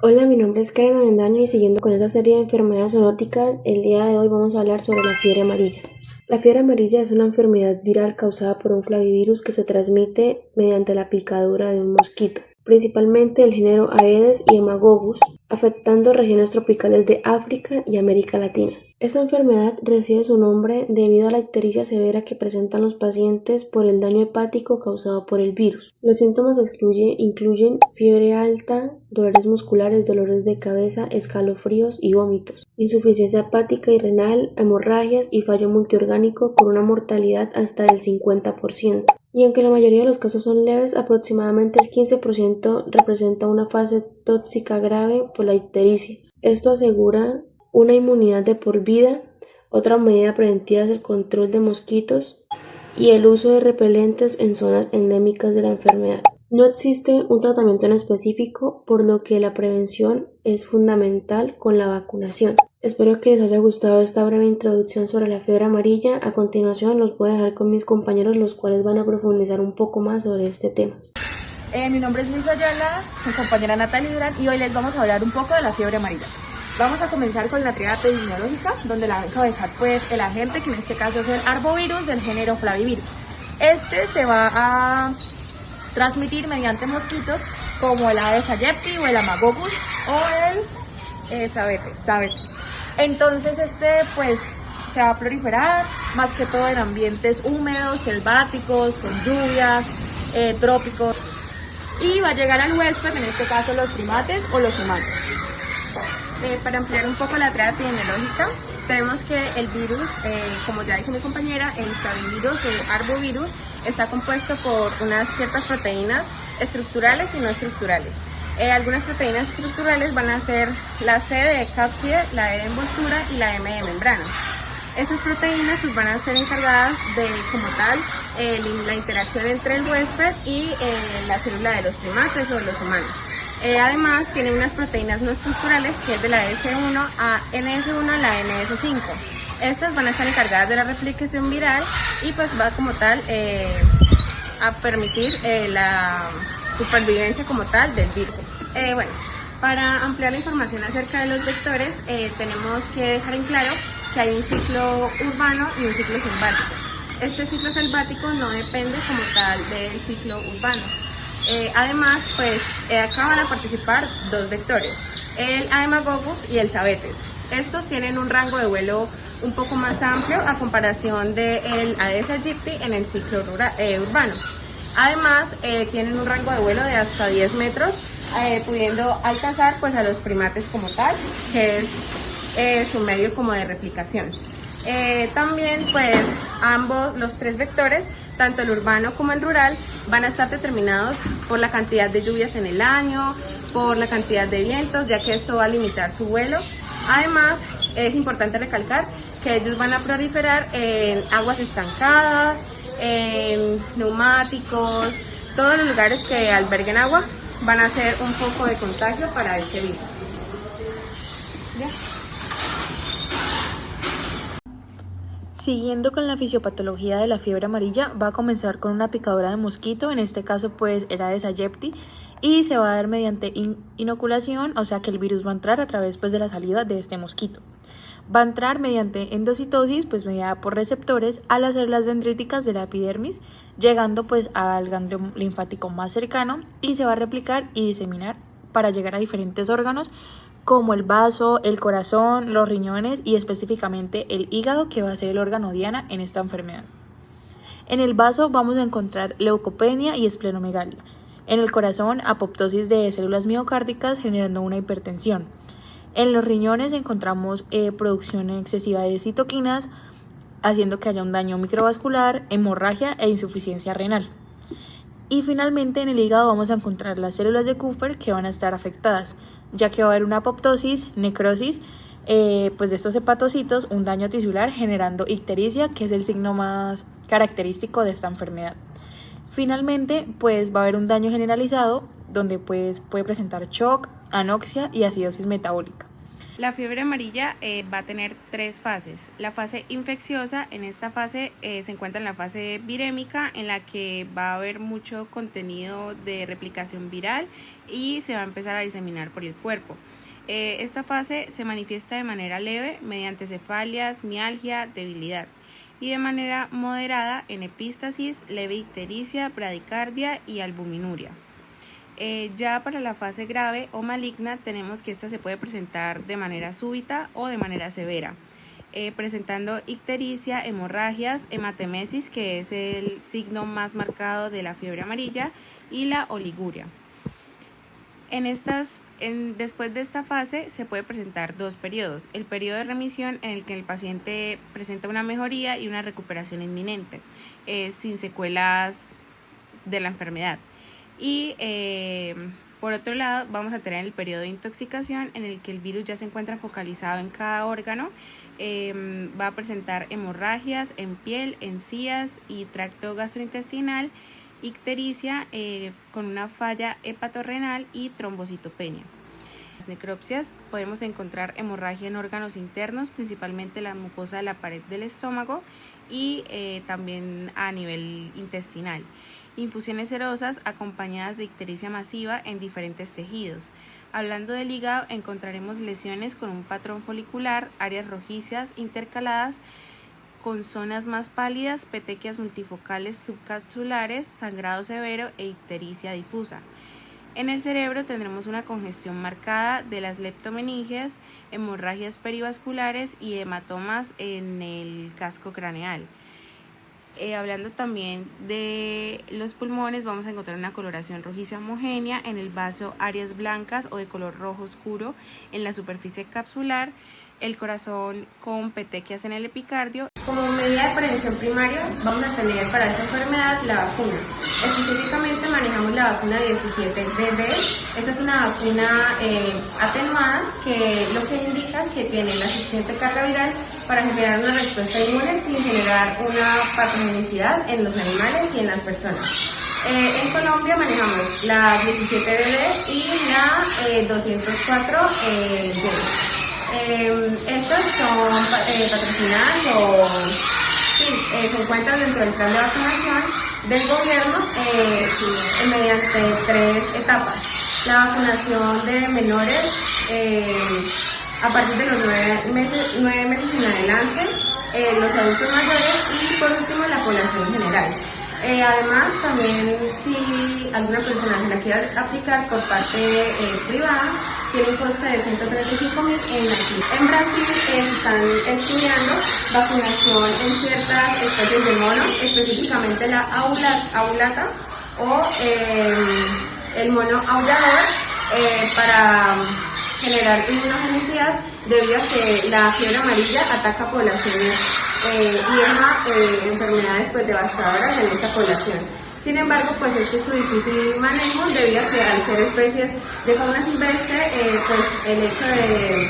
Hola, mi nombre es Karen Avendaño y siguiendo con esta serie de enfermedades zoonóticas, el día de hoy vamos a hablar sobre la fiebre amarilla. La fiebre amarilla es una enfermedad viral causada por un flavivirus que se transmite mediante la picadura de un mosquito, principalmente el género Aedes y Haemococcus, afectando regiones tropicales de África y América Latina. Esta enfermedad recibe su nombre debido a la ictericia severa que presentan los pacientes por el daño hepático causado por el virus. Los síntomas incluyen fiebre alta, dolores musculares, dolores de cabeza, escalofríos y vómitos, insuficiencia hepática y renal, hemorragias y fallo multiorgánico con una mortalidad hasta del 50%. Y aunque la mayoría de los casos son leves, aproximadamente el 15% representa una fase tóxica grave por la ictericia. Esto asegura una inmunidad de por vida. Otra medida preventiva es el control de mosquitos y el uso de repelentes en zonas endémicas de la enfermedad. No existe un tratamiento en específico, por lo que la prevención es fundamental con la vacunación. Espero que les haya gustado esta breve introducción sobre la fiebre amarilla. A continuación los voy a dejar con mis compañeros, los cuales van a profundizar un poco más sobre este tema. Mi nombre es Luis Ayala, mi compañera Natalia Durán, y hoy les vamos a hablar un poco de la fiebre amarilla. Vamos a comenzar con la triada epidemiológica, donde la va a encabezar pues el agente, que en este caso es el arbovirus del género Flavivirus. Este se va a transmitir mediante mosquitos como el Aedes aegypti o el Haemococcus o el Sabetes. Entonces pues se va a proliferar más que todo en ambientes húmedos, selváticos, con lluvias, trópicos, y va a llegar al huésped, en este caso los primates o los humanos. Para ampliar un poco la triada epidemiológica, tenemos que el virus, como ya dijo mi compañera, el flavivirus, el arbovirus, está compuesto por unas ciertas proteínas estructurales y no estructurales. Algunas proteínas estructurales van a ser la C de cápside, la E de envoltura y la M de membrana. Estas proteínas pues, van a ser encargadas de, como tal, la interacción entre el huésped y la célula de los primates o de los humanos. Además, tiene unas proteínas no estructurales, que es de la S1 a NS1 a la NS5. Estas van a estar encargadas de la replicación viral y pues va como tal a permitir la supervivencia como tal del virus. Para ampliar la información acerca de los vectores, tenemos que dejar en claro que hay un ciclo urbano y un ciclo selvático. Este ciclo selvático no depende como tal del ciclo urbano. Además, pues acá van a participar dos vectores, el Haemococcus y el Sabetes. Estos tienen un rango de vuelo un poco más amplio a comparación del Aedes aegypti en el ciclo urbano. Además, tienen un rango de vuelo de hasta 10 metros, pudiendo alcanzar pues a los primates como tal, que es su medio como de replicación. También pues los tres vectores, tanto el urbano como el rural, van a estar determinados por la cantidad de lluvias en el año, por la cantidad de vientos, ya que esto va a limitar su vuelo. Además, es importante recalcar que ellos van a proliferar en aguas estancadas, en neumáticos, todos los lugares que alberguen agua van a ser un foco de contagio para este virus. ¿Ya? Siguiendo con la fisiopatología de la fiebre amarilla, va a comenzar con una picadura de mosquito, en este caso pues era Aedes aegypti, y se va a dar mediante inoculación, o sea que el virus va a entrar a través pues de la salida de este mosquito. Va a entrar mediante endocitosis, pues mediada por receptores, a las células dendríticas de la epidermis, llegando pues al ganglio linfático más cercano, y se va a replicar y diseminar para llegar a diferentes órganos como el vaso, el corazón, los riñones y específicamente el hígado, que va a ser el órgano diana en esta enfermedad. En el vaso vamos a encontrar leucopenia y esplenomegalia. En el corazón, apoptosis de células miocárdicas generando una hipertensión. En los riñones encontramos producción excesiva de citoquinas, haciendo que haya un daño microvascular, hemorragia e insuficiencia renal. Y finalmente en el hígado vamos a encontrar las células de Kupffer que van a estar afectadas, ya que va a haber una apoptosis, necrosis, pues de estos hepatocitos, un daño tisular generando ictericia, que es el signo más característico de esta enfermedad. Finalmente, pues va a haber un daño generalizado, donde pues puede presentar shock, anoxia y acidosis metabólica. La fiebre amarilla va a tener 3 fases. La fase infecciosa, en esta fase se encuentra en la fase virémica, en la que va a haber mucho contenido de replicación viral y se va a empezar a diseminar por el cuerpo. Esta fase se manifiesta de manera leve mediante cefalias, mialgia, debilidad, y de manera moderada en epístasis, leve ictericia, bradicardia y albuminuria. Ya para la fase grave o maligna tenemos que esta se puede presentar de manera súbita o de manera severa, presentando ictericia, hemorragias, hematemesis, que es el signo más marcado de la fiebre amarilla, y la oliguria. Después de esta fase se puede presentar 2 periodos: el periodo de remisión, en el que el paciente presenta una mejoría y una recuperación inminente, sin secuelas de la enfermedad. Y por otro lado vamos a tener el periodo de intoxicación, en el que el virus ya se encuentra focalizado en cada órgano. Va a presentar hemorragias en piel, encías y tracto gastrointestinal, ictericia con una falla hepatorrenal y trombocitopenia. En las necropsias podemos encontrar hemorragia en órganos internos, principalmente la mucosa de la pared del estómago, y también a nivel intestinal. Infusiones serosas acompañadas de ictericia masiva en diferentes tejidos. Hablando del hígado, encontraremos lesiones con un patrón folicular, áreas rojizas intercaladas con zonas más pálidas, petequias multifocales subcapsulares, sangrado severo e ictericia difusa. En el cerebro tendremos una congestión marcada de las leptomeningias, hemorragias perivasculares y hematomas en el casco craneal. Hablando también de los pulmones, vamos a encontrar una coloración rojiza homogénea, en el vaso áreas blancas o de color rojo oscuro en la superficie capsular, el corazón con petequias en el epicardio. Como medida de prevención primaria vamos a tener para esta enfermedad la vacuna. Específicamente manejamos la vacuna 17BB. Esta es una vacuna atenuada, que lo que indica que tiene la suficiente carga viral para generar una respuesta inmune sin generar una patogenicidad en los animales y en las personas. En Colombia manejamos la 17BB y la 204B. Estas son patrocinadas se encuentran dentro del plan de vacunación del gobierno mediante 3 etapas. La vacunación de menores a partir de los 9 meses en adelante, los adultos mayores y por último la población general. Además, también si alguna persona se la quiere aplicar por parte privada, tiene un coste de 135.000 en Brasil están estudiando vacunación en ciertas especies de mono, específicamente la aulata o el mono aullador, para generar inmunogenicidad, debido a que la fiebre amarilla ataca poblaciones y deja enfermedades devastadoras en esta población. Sin embargo, este es su difícil manejo, debido a que al ser especies de fauna silvestre, el hecho de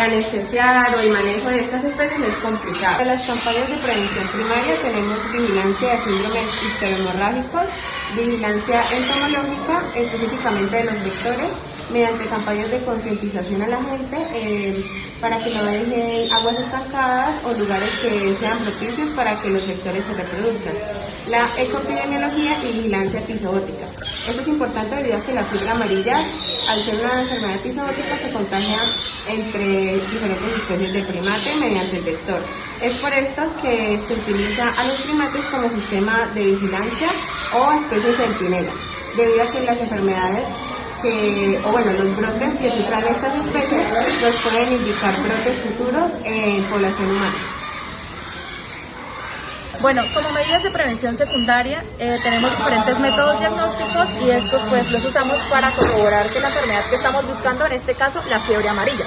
anestesiar o el manejo de estas especies es complicado. Para las campañas de prevención primaria tenemos vigilancia de síndromes icterohemorrágicos, vigilancia entomológica, específicamente de los vectores, mediante campañas de concientización a la gente para que no dejen aguas estancadas o lugares que sean propicios para que los vectores se reproduzcan. La ecoepidemiología y vigilancia epizootica. Esto es importante debido a que la fiebre amarilla, al ser una enfermedad epizootica, se contagia entre diferentes especies de primate mediante el vector. Es por esto que se utiliza a los primates como sistema de vigilancia o especies centinela, debido a que las enfermedades los brotes que sufran estas especies nos pueden indicar brotes futuros en población humana. Bueno, como medidas de prevención secundaria tenemos diferentes métodos diagnósticos y estos los usamos para corroborar que la enfermedad que estamos buscando, en este caso la fiebre amarilla.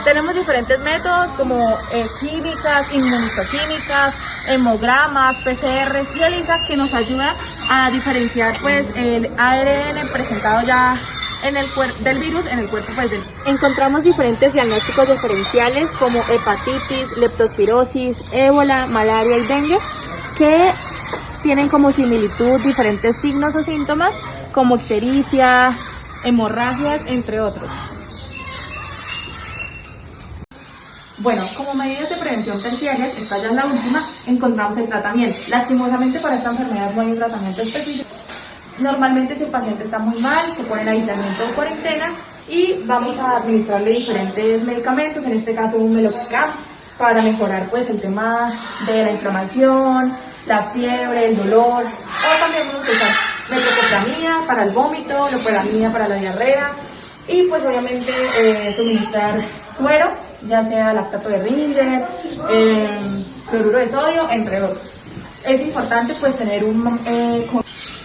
Tenemos diferentes métodos como químicas, inmunistoquímicas, hemogramas, PCRs y ELISA, que nos ayuda a diferenciar el ARN presentado ya en el del virus en el cuerpo Encontramos diferentes diagnósticos diferenciales como hepatitis, leptospirosis, ébola, malaria y dengue, que tienen como similitud diferentes signos o síntomas como ictericia, hemorragias, entre otros. Bueno, como medidas de prevención terciarias, esta ya es la última, encontramos el tratamiento. Lastimosamente para esta enfermedad no hay un tratamiento específico. Normalmente si el paciente está muy mal, se pone en aislamiento o cuarentena y vamos a administrarle diferentes medicamentos, en este caso un meloxicam, para mejorar pues el tema de la inflamación, la fiebre, el dolor, o también vamos a usar metoclopramida para el vómito, loperamida para la diarrea y pues obviamente suministrar suero, ya sea lactato de Ringer, cloruro de sodio, entre otros. Es importante pues tener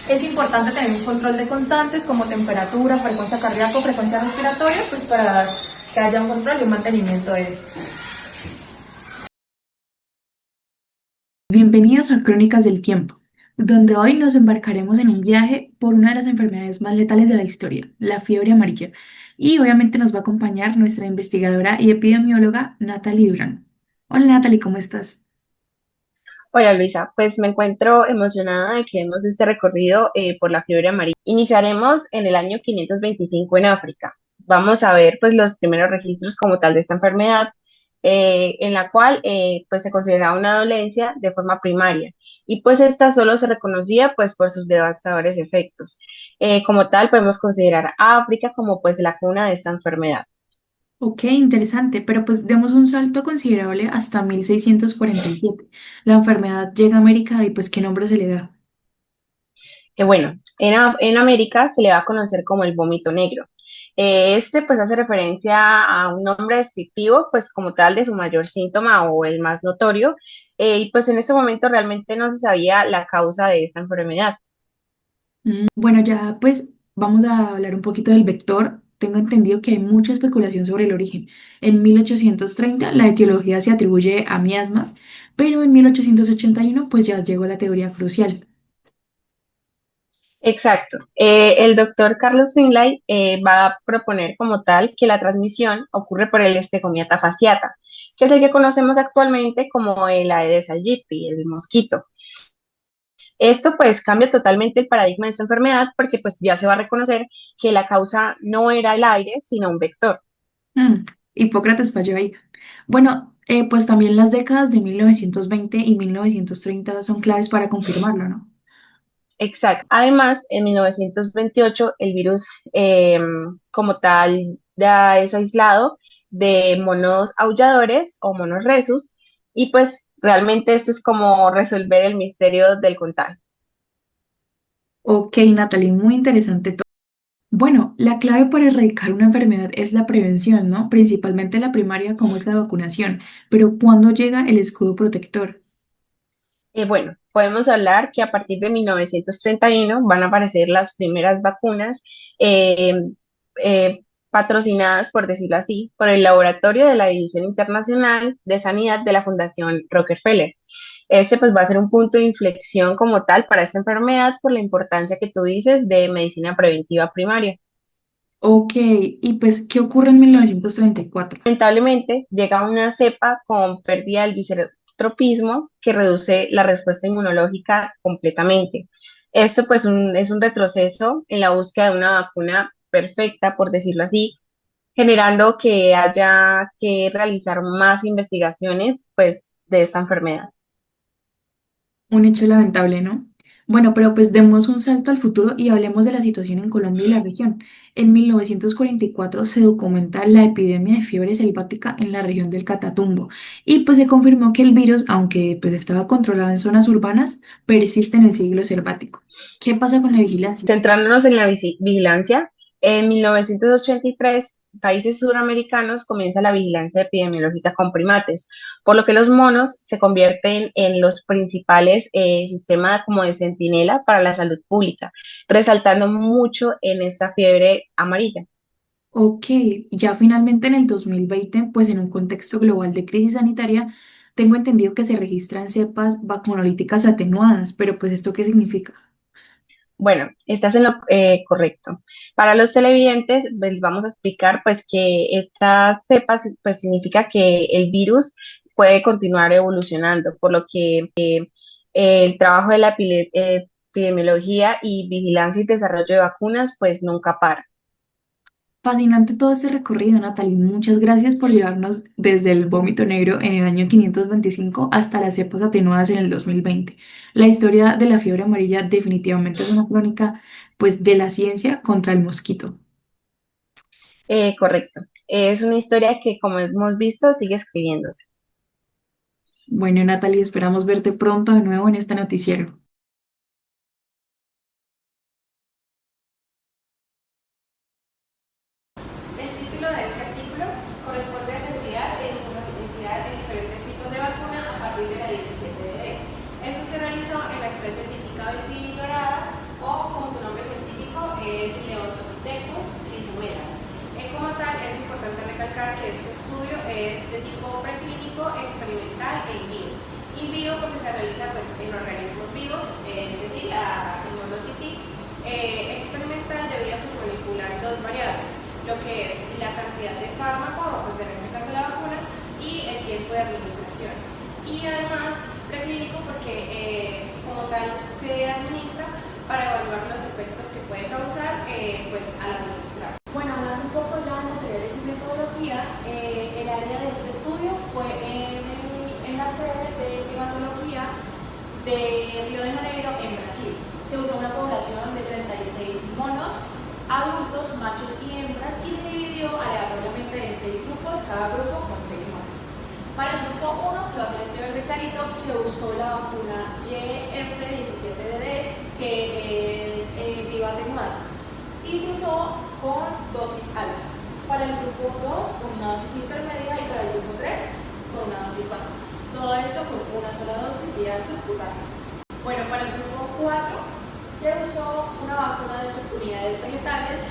es importante tener un control de constantes como temperatura, frecuencia cardíaca, frecuencia respiratoria, pues para que haya un control y un mantenimiento de esto. Bienvenidos a Crónicas del Tiempo, donde hoy nos embarcaremos en un viaje por una de las enfermedades más letales de la historia, la fiebre amarilla. Y obviamente nos va a acompañar nuestra investigadora y epidemióloga Natalie Durán. Hola Natalie, ¿cómo estás? Hola Luisa, pues me encuentro emocionada de que demos este recorrido por la fiebre amarilla. Iniciaremos en el año 525 en África. Vamos a ver pues los primeros registros como tal de esta enfermedad, en la cual pues se consideraba una dolencia de forma primaria y pues esta solo se reconocía pues por sus devastadores efectos. Como tal podemos considerar a África como pues la cuna de esta enfermedad. Ok, interesante, pero pues demos un salto considerable hasta 1647. La enfermedad llega a América y pues ¿qué nombre se le da? Bueno, en América se le va a conocer como el vómito negro. Este pues hace referencia a un nombre descriptivo pues como tal de su mayor síntoma o el más notorio, y pues en este momento realmente no se sabía la causa de esta enfermedad. Bueno, ya pues vamos a hablar un poquito del vector. Tengo entendido que hay mucha especulación sobre el origen. En 1830 la etiología se atribuye a miasmas, pero en 1881 pues ya llegó la teoría crucial. Exacto. El doctor Carlos Finlay va a proponer como tal que la transmisión ocurre por el Estecomiata fasciata, que es el que conocemos actualmente como el Aedes aegypti, el mosquito. Esto pues cambia totalmente el paradigma de esta enfermedad porque pues ya se va a reconocer que la causa no era el aire, sino un vector. Mm, Hipócrates falló ahí. Bueno, pues también las décadas de 1920 y 1930 son claves para confirmarlo, ¿no? Exacto. Además, en 1928 el virus como tal ya es aislado de monos aulladores o monos rhesus y pues realmente esto es como resolver el misterio del contagio. Ok, Natalie, muy interesante. Bueno, la clave para erradicar una enfermedad es la prevención, ¿no? Principalmente la primaria, como es la vacunación. Pero ¿cuándo llega el escudo protector? Bueno, podemos hablar que a partir de 1931 van a aparecer las primeras vacunas eh, patrocinadas, por decirlo así, por el laboratorio de la División Internacional de Sanidad de la Fundación Rockefeller. Este pues va a ser un punto de inflexión como tal para esta enfermedad por la importancia que tú dices de medicina preventiva primaria. Ok, y pues, ¿qué ocurre en 1934? Lamentablemente, llega una cepa con pérdida del bicetropismo que reduce la respuesta inmunológica completamente. Esto pues es un retroceso en la búsqueda de una vacuna perfecta, por decirlo así, generando que haya que realizar más investigaciones pues de esta enfermedad. Un hecho lamentable, ¿no? Bueno, pero pues demos un salto al futuro y hablemos de la situación en Colombia y la región. En 1944 se documenta la epidemia de fiebre selvática en la región del Catatumbo y pues se confirmó que el virus, aunque pues estaba controlado en zonas urbanas, persiste en el siglo selvático. ¿Qué pasa con la vigilancia? Centrándonos en la vigilancia, en 1983, países suramericanos comienza la vigilancia epidemiológica con primates, por lo que los monos se convierten en los principales sistemas como de centinela para la salud pública, resaltando mucho en esta fiebre amarilla. Ok, ya finalmente en el 2020, pues en un contexto global de crisis sanitaria, tengo entendido que se registran cepas vacunolíticas atenuadas, pero pues ¿esto qué significa? Bueno, estás en lo correcto. Para los televidentes, les vamos a explicar pues que estas cepas pues significa que el virus puede continuar evolucionando, por lo que el trabajo de la epidemiología y vigilancia y desarrollo de vacunas pues nunca para. Fascinante todo este recorrido, Natalie. Muchas gracias por llevarnos desde el vómito negro en el año 525 hasta las cepas atenuadas en el 2020. La historia de la fiebre amarilla definitivamente es una crónica, pues, de la ciencia contra el mosquito. Correcto. Es una historia que, como hemos visto, sigue escribiéndose. Bueno, Natalie, esperamos verte pronto de nuevo en este noticiero. El título de este artículo corresponde a seguridad e inmunogenicidad en diferentes tipos de vacuna a partir de la 17 de. Esto se realizó en la especie típica dorada o, como su nombre científico, es Leontopithecus crisomelas. Como tal, es importante recalcar que este estudio es de tipo preclínico, experimental e in vivo. In vivo porque se realiza pues, en organismos vivos, es decir, en monotipí. Experimental debido a que se manipulan dos variables, lo que es la cantidad de fármaco, pues en este caso la vacuna, y el tiempo de administración. Y además preclínico porque como tal se administra para evaluar los efectos que puede causar pues, al administrar. Bueno, hablando un poco ya de materiales y metodología, el área de este estudio fue en la sede de climatología de Río de Janeiro, en Brasil. Se usó una población de 36 monos, adultos, machos y hembras, y se dividió aleatoriamente en 6 grupos, cada grupo con 6 monos. Para el grupo 1, que va a ser este verde clarito, se usó la vacuna YF17DD, que es viva atenuada, y se usó con dosis alta. Para el grupo 2, con una dosis intermedia, y para el grupo 3, con una dosis baja. Todo esto con una sola dosis vía subcutánea. Bueno, para el grupo 4, se usó una vacuna de subunidades vegetales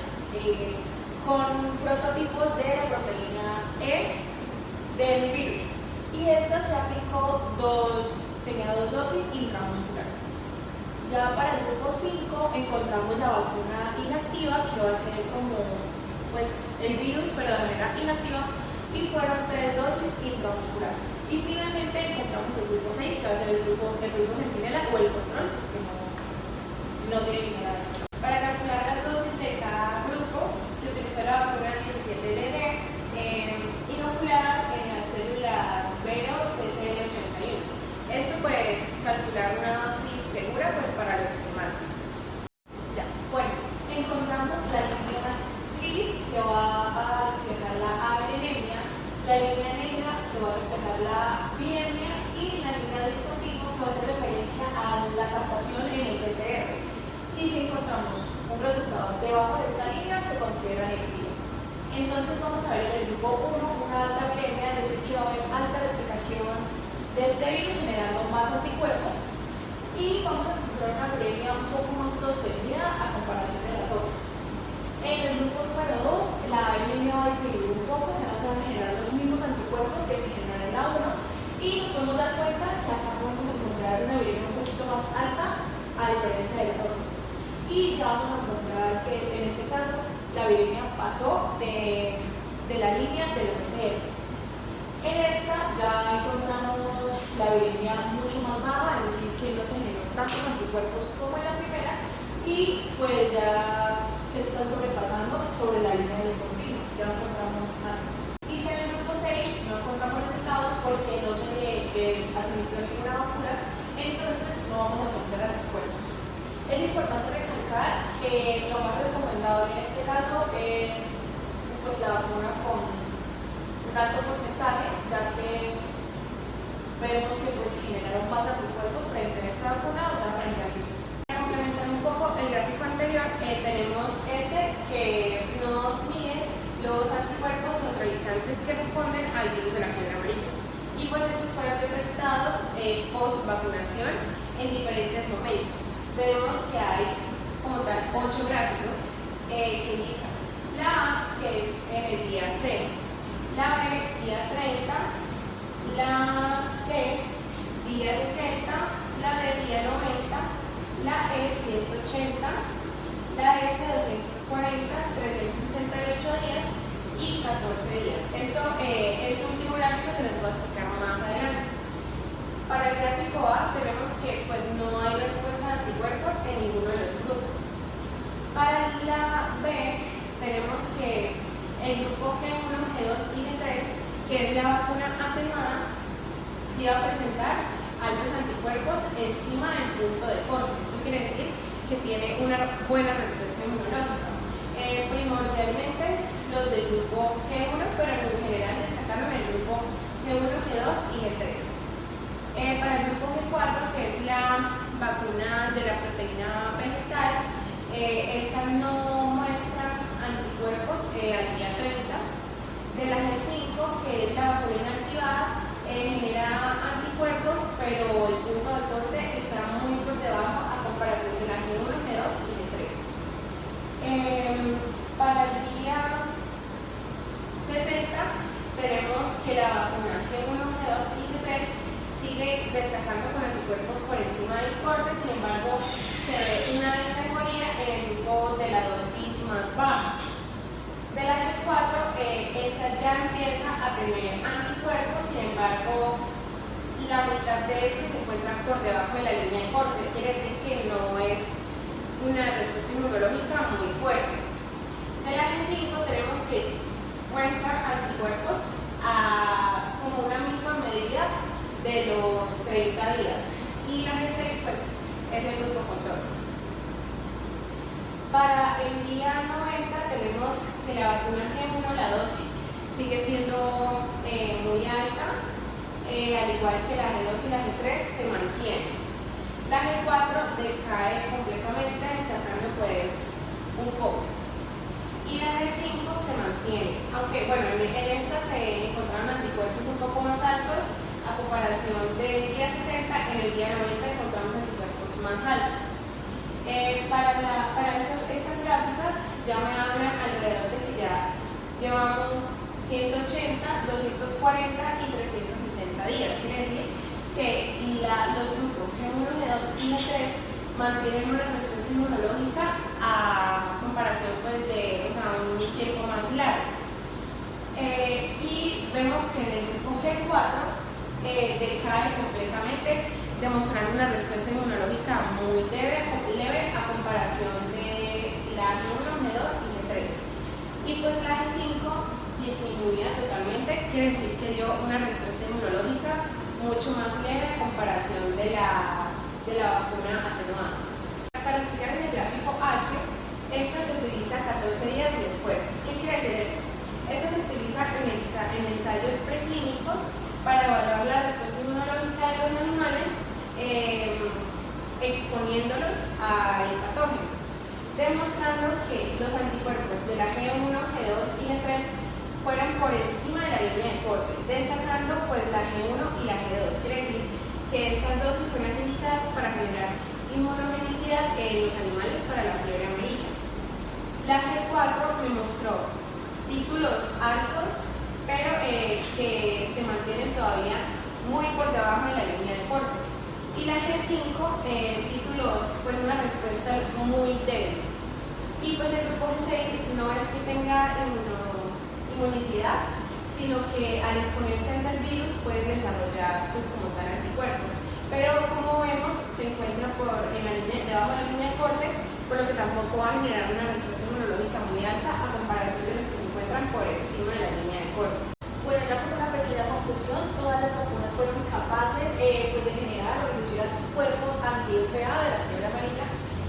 con prototipos de la proteína E del virus. Y esta se aplicó tenía dos dosis intramuscular. Ya para el grupo 5 encontramos la vacuna inactiva, que va a ser como pues, el virus, pero de manera inactiva, y fueron 3 dosis intramuscular. Y finalmente encontramos el grupo 6, que va a ser el grupo centinela o el control, pues que no tiene ninguna de estas. Para calcular las dosis de cada grupo, se utilizó la vacuna 17DD inoculadas en las células Vero CCL81. Esto pues calcular una dosis segura pues para los primates. Ya. Bueno, encontramos la línea gris que va a reflejar la avianemia, la línea negra que va a reflejar la viremia y la línea discontinua que va a hacer referencia a la captación en el PCR. Y si encontramos un resultado debajo de esta línea, se considera negativo. Entonces vamos a ver en el grupo 1 una alta viremia, es decir, que va a haber alta replicación de este virus generando más anticuerpos, y vamos a encontrar una viremia un poco más sostenida a comparación de las otras. En el grupo número 2, la viremia va a disminuir un poco, se van a generar los mismos anticuerpos que se generan en la 1, y nos podemos dar cuenta que acá podemos encontrar una viremia un poquito más alta a diferencia de las otras. Y ya vamos a encontrar que en este caso la viremia pasó de la línea del PCR. En esta ya encontramos la viremia mucho más baja, es decir, que no se generó tantos anticuerpos como en la primera, y pues ya están sobrepasando sobre la línea discontinua, ya encontramos más. Y que en el grupo 6 no encontramos resultados porque no se le administró ninguna vacuna, entonces no vamos a encontrar anticuerpos. Es importante recalcar que lo más recomendable en este caso es pues, la vacuna con un alto porcentaje, ya que vemos que pues, generaron más anticuerpos frente a esta vacuna, o sea, frente al virus. Para complementar un poco el gráfico anterior, tenemos este que nos mide los anticuerpos neutralizantes que responden al virus de la fiebre amarilla. Y pues estos fueron detectados post vacunación en diferentes momentos. Vemos que hay como tal 8 gráficos que indican la A, que es en el día 0, la B, día 30, la C, día 60, la D, día 90, la E, 180, la F, 240, 368 días y 14 días. Este último gráfico se les va a explicar más adelante. Para el gráfico A tenemos que pues, no hay respuesta de anticuerpos en ninguno de los grupos. Para la B tenemos que el grupo G1, G2 y G3, que es la vacuna atenuada, sí va a presentar altos anticuerpos encima del punto de corte. Esto quiere decir que tiene una buena respuesta inmunológica. Primordialmente los del grupo G1, pero en general destacaron el grupo G1, G2 y G3. Para el grupo G4, que es la vacuna de la proteína vegetal, esta no muestra anticuerpos al día 30. De la G5, que es la vacuna inactivada, genera anticuerpos, pero el punto de corte está muy por debajo a comparación de la G1, G2 y G3. Para el día 60 tenemos que la vacuna G1, G2 y G3 sigue destacando con anticuerpos por encima del corte, sin embargo se ve una desmejoría en el grupo de la dosis más baja. De la G4, esta ya empieza a tener anticuerpos, sin embargo la mitad de estos se encuentran por debajo de la línea de corte, quiere decir que no es una respuesta inmunológica muy fuerte. De la G5 tenemos que muestra anticuerpos a como una misma medida de los 30 días y la G6 pues es el grupo control. Para el día 90 tenemos que la vacuna G1, la dosis sigue siendo muy alta, al igual que la G2 y la G3 se mantiene. La G4 decae completamente, destacando pues un poco. Y la G5 se mantiene, aunque bueno, en esta se encontraron anticuerpos un poco más altos a comparación del día 60, en el día 90 encontramos anticuerpos más altos. Para estas gráficas ya me hablan alrededor de que ya llevamos 180, 240 y 360 días, quiere decir que los grupos G1, G2 y G3 mantienen una respuesta inmunológica a comparación pues de un tiempo más largo. Y vemos que en el grupo G4 decae completamente, demostrando una respuesta inmunológica muy leve a comparación de la G1, G2 y G3. Y pues la G5 disminuida totalmente, quiere decir que dio una respuesta inmunológica mucho más leve a comparación de la vacuna atenuada. Para explicar ese gráfico H, esta se utiliza 14 días después. ¿Qué quiere decir esto? Esta se utiliza en ensayos preclínicos para evaluar la respuesta inmunológica de los animales, exponiéndolos al patógeno, demostrando que los anticuerpos de la G1, G2 y G3 fueran por encima de la línea de corte, destacando pues la G1 y la G2. Quiere decir que estas dosis son las indicadas para generar inmunogenicidad en los animales para la fiebre amarilla. La G4 me mostró títulos altos, pero que se mantienen todavía muy por debajo de la línea de corte. Y la G5, títulos, pues una respuesta muy débil. Y pues el grupo G6 no es que tenga inmunicidad, sino que al exponerse ante el virus pueden desarrollar pues como tal anticuerpos. Pero como vemos, se encuentra debajo de la línea de corte, por lo que tampoco va a generar una respuesta inmunológica muy alta a comparación de los que se encuentran por encima de la línea de corte. Bueno, ya como una pequeña conclusión, todas las vacunas fueron capaces pues de generar o reducir anticuerpos anti-FA de la fiebre amarilla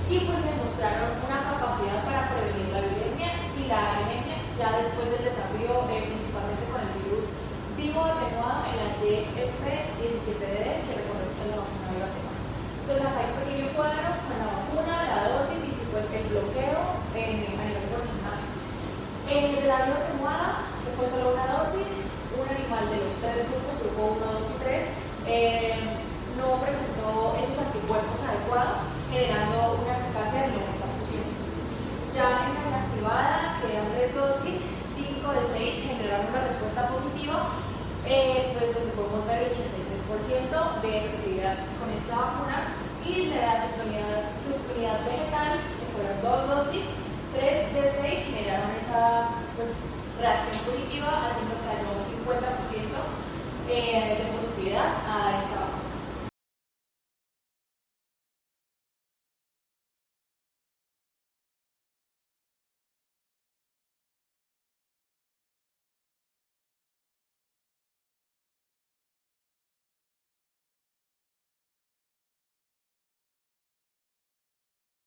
y pues demostraron una capacidad para prevenir la viremia y la anemia ya después del desafío principalmente con el virus vivo atenuado en la YF17DD, que recordemos que es la vacuna viva atenuada. Entonces acá hay un pequeño cuadro con la vacuna, la dosis y pues el bloqueo a nivel porcentaje. De la viva atenuada, que fue solo una dosis, un animal de los tres grupos, grupo 1, 2 y 3, no presentó esos anticuerpos adecuados, generando una eficacia del 90%. Ya en la inactivada, que eran 3 dosis, 5 de 6 generaron una respuesta positiva, pues donde podemos ver el 83% de efectividad con esta vacuna, y la subunidad vegetal, que fueron 2 dosis, 3 de 6 generaron esa pues, reacción positiva, haciendo que haya un 50% de positividad a esta vacuna.